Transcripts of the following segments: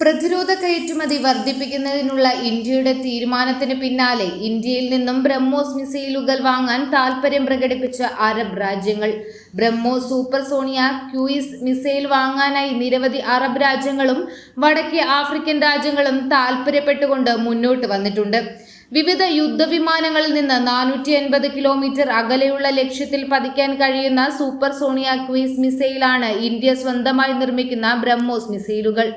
പ്രതിരോധ കയറ്റുമതി വർദ്ധിപ്പിക്കുന്നതിനുള്ള ഇന്ത്യയുടെ തീരുമാനത്തിന് പിന്നാലെ ഇന്ത്യയിൽ നിന്നും ബ്രഹ്മോസ് മിസൈലുകൾ വാങ്ങാൻ താൽപര്യം പ്രകടിപ്പിച്ച അറബ് രാജ്യങ്ങൾ. ബ്രഹ്മോസ് സൂപ്പർസോണിയ ക്രൂയിസ് മിസൈൽ വാങ്ങാനായി നിരവധി അറബ് രാജ്യങ്ങളും വടക്കേ ആഫ്രിക്കൻ രാജ്യങ്ങളും താൽപര്യപ്പെട്ടുകൊണ്ട് മുന്നോട്ട് വന്നിട്ടുണ്ട്. വിവിധ യുദ്ധവിമാനങ്ങളിൽ നിന്ന് 450 കിലോമീറ്റർ അകലെയുള്ള ലക്ഷ്യത്തിൽ പതിക്കാൻ കഴിയുന്ന സൂപ്പർസോണിയ ക്രൂയിസ് മിസൈലാണ് ഇന്ത്യ സ്വന്തമായി നിർമ്മിക്കുന്ന ബ്രഹ്മോസ് മിസൈലുകൾ.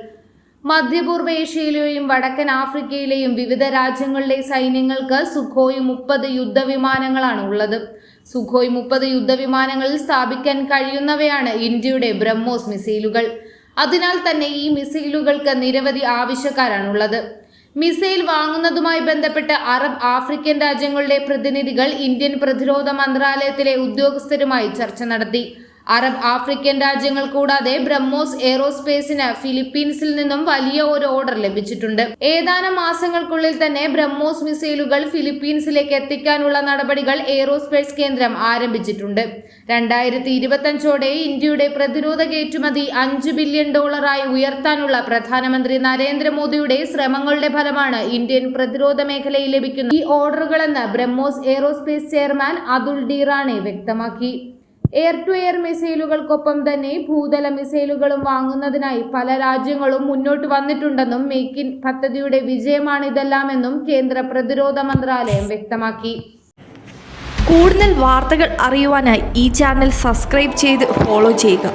മധ്യപൂർവ്വ ഏഷ്യയിലെയും വടക്കൻ ആഫ്രിക്കയിലെയും വിവിധ രാജ്യങ്ങളിലെ സൈന്യങ്ങൾക്ക് സുഖോയ് 30 യുദ്ധവിമാനങ്ങളാണ് ഉള്ളത്. സുഖോയ് 30 യുദ്ധവിമാനങ്ങളിൽ സ്ഥാപിക്കാൻ കഴിയുന്നവയാണ് ഇന്ത്യയുടെ ബ്രഹ്മോസ് മിസൈലുകൾ. അതിനാൽ തന്നെ ഈ മിസൈലുകൾക്ക് നിരവധി ആവശ്യക്കാരാണുള്ളത്. മിസൈൽ വാങ്ങുന്നതുമായി ബന്ധപ്പെട്ട് അറബ് ആഫ്രിക്കൻ രാജ്യങ്ങളുടെ പ്രതിനിധികൾ ഇന്ത്യൻ പ്രതിരോധ മന്ത്രാലയത്തിലെ ഉദ്യോഗസ്ഥരുമായി ചർച്ച നടത്തി. അറബ് ആഫ്രിക്കൻ രാജ്യങ്ങൾ കൂടാതെ ബ്രഹ്മോസ് എയ്റോസ്പേസിന് ഫിലിപ്പീൻസിൽ നിന്നും വലിയ ഒരു ഓർഡർ ലഭിച്ചിട്ടുണ്ട്. ഏതാനും മാസങ്ങൾക്കുള്ളിൽ തന്നെ ബ്രഹ്മോസ് മിസൈലുകൾ ഫിലിപ്പീൻസിലേക്ക് എത്തിക്കാനുള്ള നടപടികൾ എയ്റോസ്പേസ് കേന്ദ്രം ആരംഭിച്ചിട്ടുണ്ട്. 2025ഓടെ ഇന്ത്യയുടെ പ്രതിരോധ കയറ്റുമതി $5 ബില്യൺ ഉയർത്താനുള്ള പ്രധാനമന്ത്രി നരേന്ദ്രമോദിയുടെ ശ്രമങ്ങളുടെ ഫലമാണ് ഇന്ത്യൻ പ്രതിരോധ മേഖലയിൽ ലഭിക്കുന്ന ഈ ഓർഡറുകളെന്ന് BrahMos aerospace chairman Atul D Rane വ്യക്തമാക്കി. എയർ ടു എയർ മിസൈലുകൾക്കൊപ്പം തന്നെ ഭൂതല മിസൈലുകളും വാങ്ങുന്നതിനായി പല രാജ്യങ്ങളും മുന്നോട്ട് വന്നിട്ടുണ്ടെന്നും മേക്ക് ഇൻ പദ്ധതിയുടെ വിജയമാണിതെല്ലാമെന്നും കേന്ദ്ര പ്രതിരോധ മന്ത്രാലയം വ്യക്തമാക്കി. കൂടുതൽ വാർത്തകൾ അറിയുവാനായി ഈ ചാനൽ സബ്സ്ക്രൈബ് ചെയ്ത് ഫോളോ ചെയ്യുക.